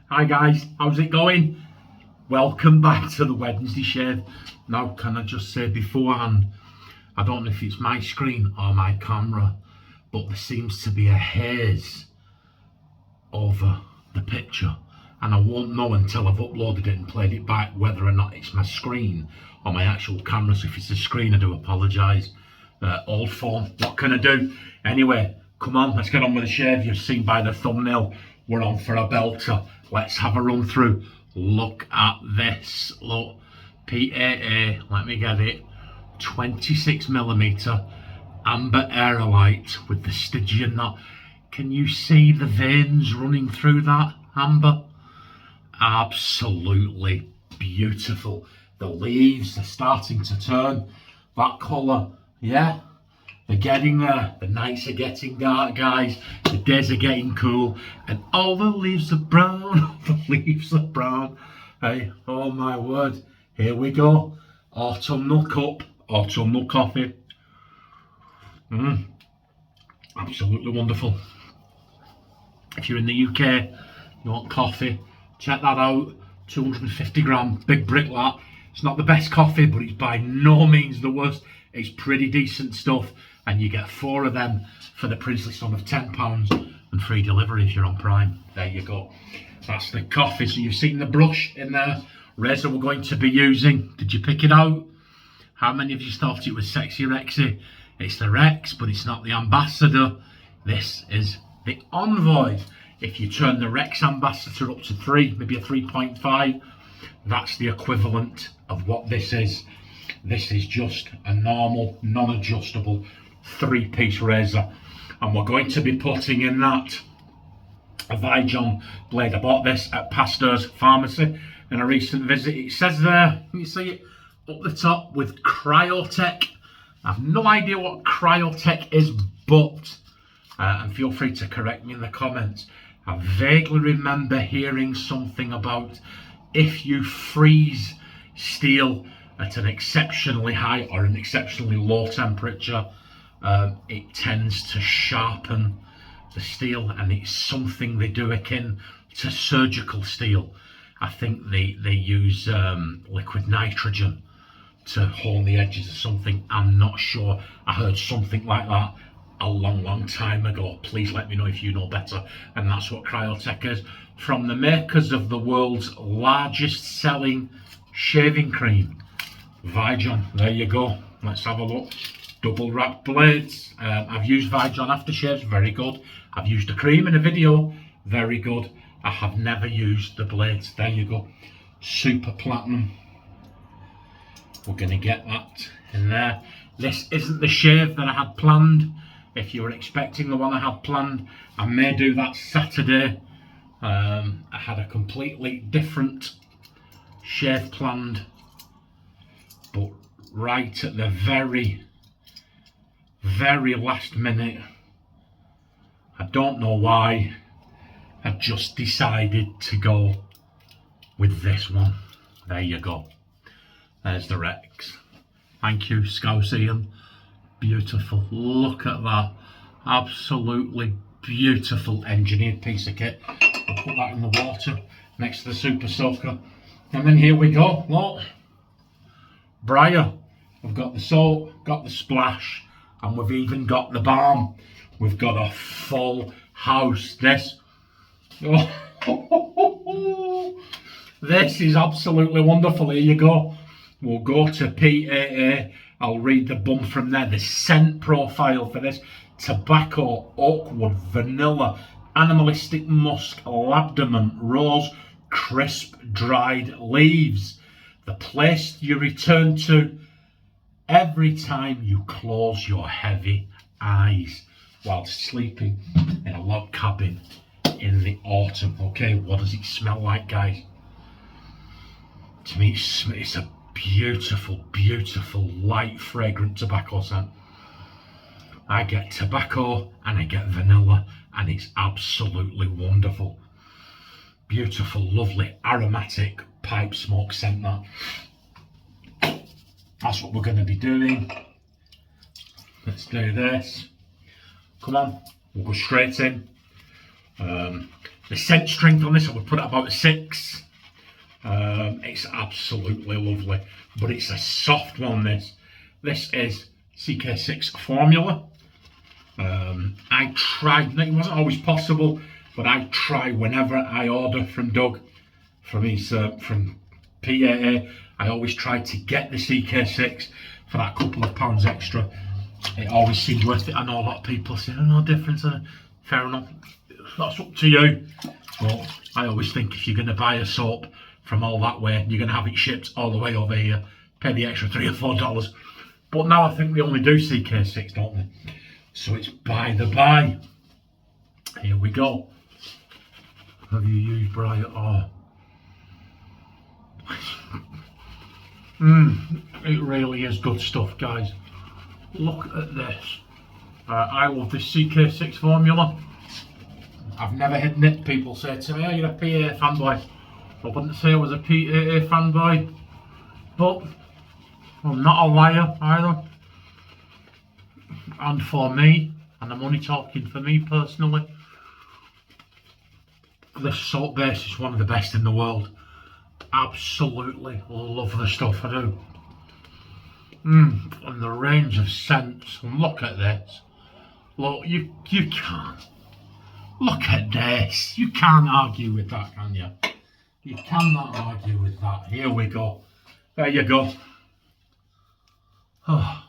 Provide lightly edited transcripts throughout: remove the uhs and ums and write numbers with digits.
Hi guys, how's it going? Welcome back to the Wednesday shave. Now can I just say beforehand, I don't know if it's my screen or my camera, but there seems to be a haze over the picture, and I won't know until I've uploaded it and played it back whether or not it's my screen or my actual camera. So if it's the screen, I do apologise. Old phone, what can I do? Anyway, come on, let's get on with the shave. You've seen by the thumbnail, we're on for a belter. Let's have a run through. Look at this, look, PAA, let me get it, 26mm amber aerolite with the Stygian knot. Can you see the veins running through that amber? Absolutely beautiful. The leaves are starting to turn that colour, yeah. They're getting there, the nights are getting dark, guys, the days are getting cool, and all the leaves are brown, the leaves are brown. Hey, oh my word, here we go. Autumnal cup, autumnal coffee. Absolutely wonderful. If you're in the UK, you want coffee, check that out. 250 gram, big brick that. It's not the best coffee, but it's by no means the worst. It's pretty decent stuff, and you get 4 of them for the princely sum of £10 and free delivery if you're on Prime. There you go. That's the coffee. So you've seen the brush in there, razor we're going to be using. Did you pick it out? How many of you thought it was Sexy Rexy? It's the Rex, but it's not the Ambassador. This is the Envoy. If you turn the Rex Ambassador up to 3, maybe a 3.5, that's the equivalent of what this is. This is just a normal, non-adjustable 3-piece razor. And we're going to be putting in that a Vijon blade. I bought this at Pasteur's Pharmacy in a recent visit. It says there, can you see it up the top with Cryotech? I have no idea what Cryotech is, but, and feel free to correct me in the comments, I vaguely remember hearing something about if you freeze steel at an exceptionally high or an exceptionally low temperature, it tends to sharpen the steel, and it's something they do akin to surgical steel. I think they use liquid nitrogen to hone the edges of something. I'm not sure. I heard something like that a long time ago. Please let me know if you know better. And that's what Cryotech is, from the makers of the world's largest selling shaving cream, Vijon. There you go. Let's have a look. Double wrap blades. I've used Vijon aftershaves, very good. I've used the cream in a video, very good. I have never used the blades. There you go. Super platinum. We're going to get that in there. This isn't the shave that I had planned. If you were expecting the one I had planned, I may do that Saturday. I had a completely different shave planned, but right at the very last minute, I don't know why, I just decided to go with this one. There you go. There's the Rex. Thank you, Scouse Ian. Beautiful. Look at that. Absolutely beautiful engineered piece of kit. I'll put that in the water next to the Super Soaker. And then here we go. Look. Briar. We've got the soap, got the splash, and we've even got the balm. We've got a full house. This. Oh, this is absolutely wonderful. Here you go. We'll go to PAA. I'll read the bum from there. The scent profile for this: tobacco, oakwood, vanilla, animalistic musk, labdanum, rose, crisp, dried leaves. The place you return to every time you close your heavy eyes while sleeping in a log cabin in the autumn. Okay, what does it smell like, guys? To me, it's a beautiful light fragrant tobacco scent. I get tobacco and I get vanilla, and it's absolutely wonderful. Beautiful, lovely, aromatic pipe smoke scent. That's what we're going to be doing. Let's do this. Come on, we'll go straight in. The scent strength on this, I would put it about a 6. It's absolutely lovely, but it's a soft one. This is CK6 formula. I tried, it wasn't always possible, but I try whenever I order from Doug, from PAA, I always try to get the CK6 for that couple of pounds extra. It always seems worth it. I know a lot of people say, oh, no difference. Fair enough, that's up to you. But I always think if you're going to buy a soap from all that way, you're going to have it shipped all the way over here, pay the extra $3 or $4. But now I think they only do CK6, don't they? So it's by the by. Here we go. Have you used Briar? Oh. It really is good stuff, guys. Look at this. I love this CK6 formula. I've never hidden it. People say to me, oh, you're a PA fanboy. I wouldn't say I was a PAA fanboy, but I'm not a liar either. And for me, and I'm only talking for me personally, this soap base is one of the best in the world. Absolutely love the stuff, I do. And the range of scents, and look at this. Look, you can't. Look at this. You can't argue with that, can you? You cannot argue with that. Here we go. There you go. Oh.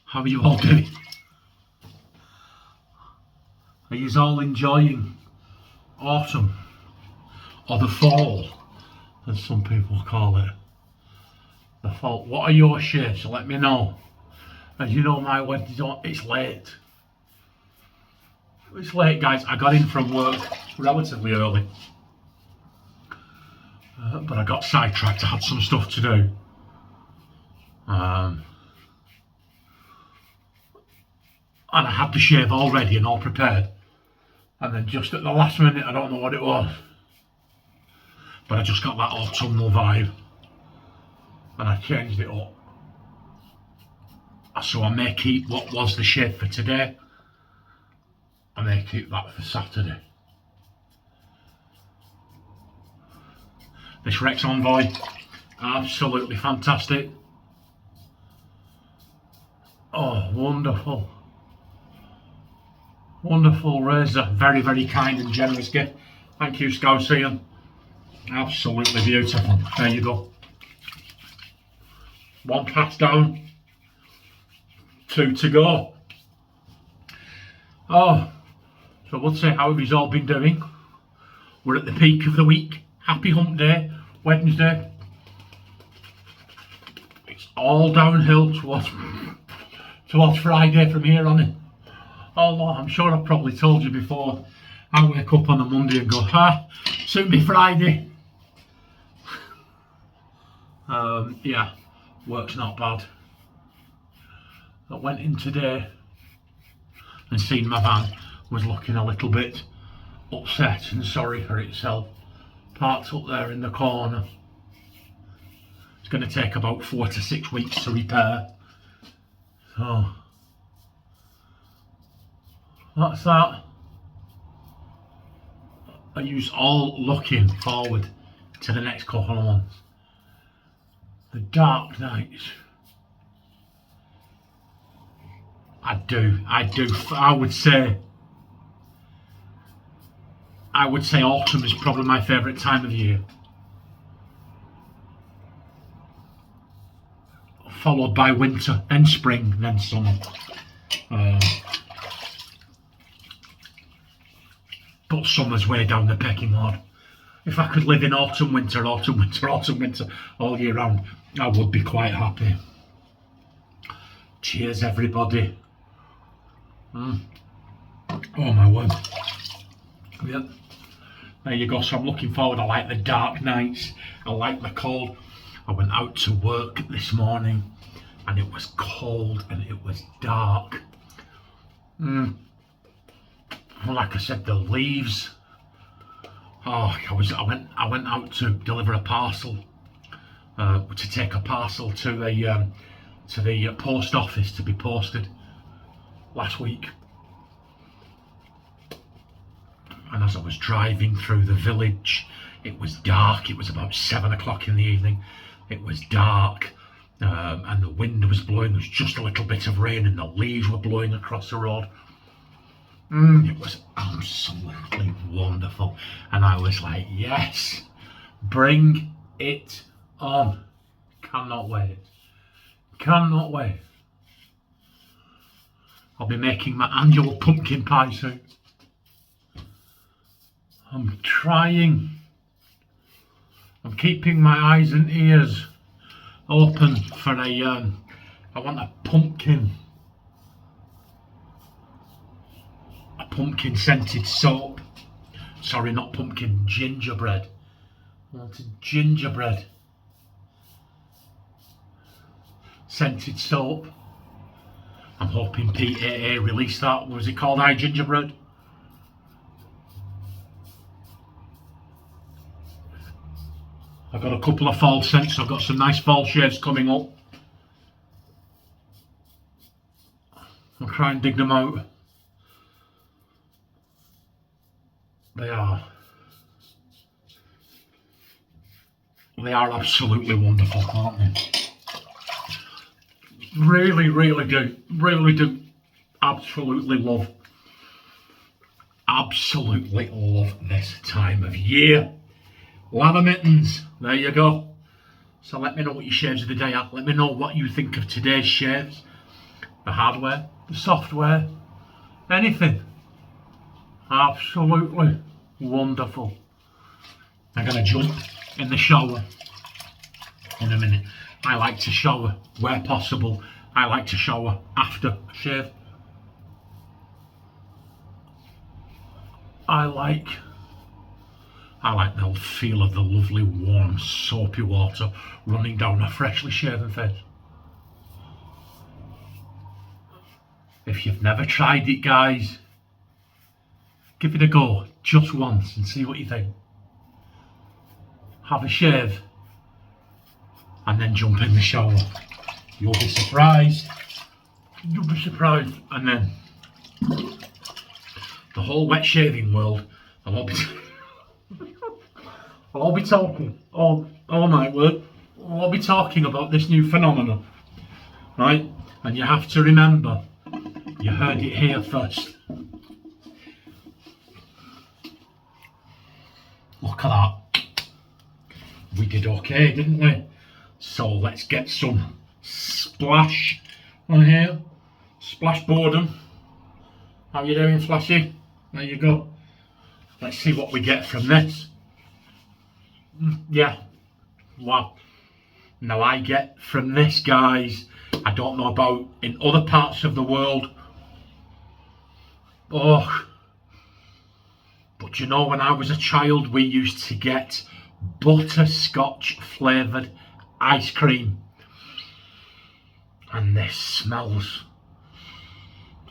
How are you all doing? Are you all enjoying autumn? Or the fall, as some people call it. The fall. What are your shades? Let me know. As you know, my wedding's on. It's late. It's late, guys. I got in from work relatively early. But I got sidetracked. I had some stuff to do. And I had the shave all ready and all prepared. And then just at the last minute, I don't know what it was, but I just got that autumnal vibe. And I changed it up. So I may keep what was the shave for today. I may keep that for Saturday. This Rex Envoy, absolutely fantastic. Oh, wonderful. Wonderful razor, very, very kind and generous gift. Thank you, Scouseian. Absolutely beautiful. There you go. 1 pass down, 2 to go. Oh, so I would say how have you all been doing? We're at the peak of the week. Happy hump day, Wednesday. It's all downhill towards Friday from here on in. Oh, I'm sure I've probably told you before. I wake up on a Monday and go, soon be Friday. Yeah, work's not bad. I went in today and seen my van was looking a little bit upset and sorry for itself. Parked up there in the corner. It's going to take about 4 to 6 weeks to repair. So that's that. Are you all looking forward to the next couple of months? The dark nights. I do. I would say autumn is probably my favourite time of year. Followed by winter, then spring, then summer. But summer's way down the pecking order. If I could live in autumn, winter all year round, I would be quite happy. Cheers, everybody. Oh my word. Yep. There you go. So I'm looking forward. I like the dark nights. I like the cold. I went out to work this morning and it was cold and it was dark. Like I said, the leaves. Oh, I went out to deliver a parcel, to take a parcel to the post office to be posted last week. And as I was driving through the village, it was dark. It was about 7 o'clock in the evening. It was dark, and the wind was blowing. There was just a little bit of rain, and the leaves were blowing across the road. It was absolutely wonderful. And I was like, yes, bring it on. Cannot wait. Cannot wait. I'll be making my annual pumpkin pie soon. I'm trying. I'm keeping my eyes and ears open for I want a pumpkin scented soap. Sorry, not pumpkin, gingerbread. I wanted gingerbread scented soap. I'm hoping PAA released that. What was it called? Gingerbread? I've got a couple of fall scents. I've got some nice fall shaves coming up. I'll try and dig them out. They are absolutely wonderful, aren't they? Really do absolutely love this time of year. Lather mittens, there you go. So let me know what your shaves of the day are. Let me know what you think of today's shaves. The hardware, the software, anything. Absolutely wonderful. I'm going to jump in the shower in a minute. I like to shower where possible. I like to shower after a shave. I like the feel of the lovely warm soapy water running down a freshly shaven face. If you've never tried it, guys, give it a go just once and see what you think. Have a shave and then jump in the shower. You'll be surprised. You'll be surprised. And then the whole wet shaving world, I'll be talking. Oh my word! I'll be talking about this new phenomenon, right? And you have to remember, you heard it here first. Look at that. We did okay, didn't we? So let's get some splash on here. Splash boredom. How you doing, Flashy? There you go. Let's see what we get from this. Yeah. Wow. Now I get from this, guys, I don't know about in other parts of the world. Oh. But you know, when I was a child, we used to get butterscotch flavoured ice cream. And this smells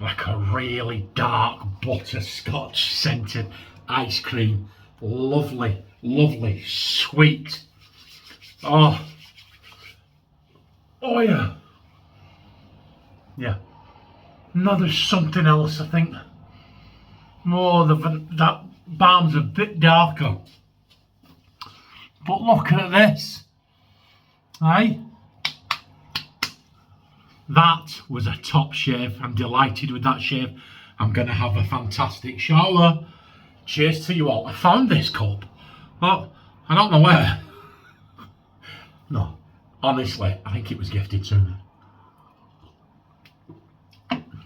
like a really dark butterscotch scented ice cream. Lovely, lovely, sweet. Oh yeah. Yeah. No, there's something else, I think. That balm's a bit darker. But look at this. Aye? That was a top shave. I'm delighted with that shave. I'm going to have a fantastic shower. Cheers to you all. I found this cup. Oh, I don't know where. No, honestly, I think it was gifted to me.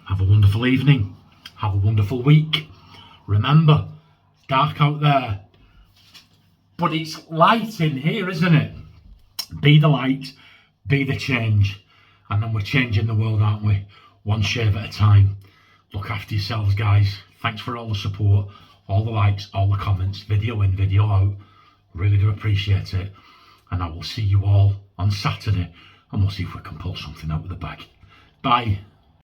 Have a wonderful evening. Have a wonderful week. Remember, it's dark out there, but it's light in here, isn't it? Be the light, be the change. And then we're changing the world, aren't we? One shave at a time. Look after yourselves, guys. Thanks for all the support, all the likes, all the comments, video in, video out. Really do appreciate it. And I will see you all on Saturday, and we'll see if we can pull something out of the bag. Bye.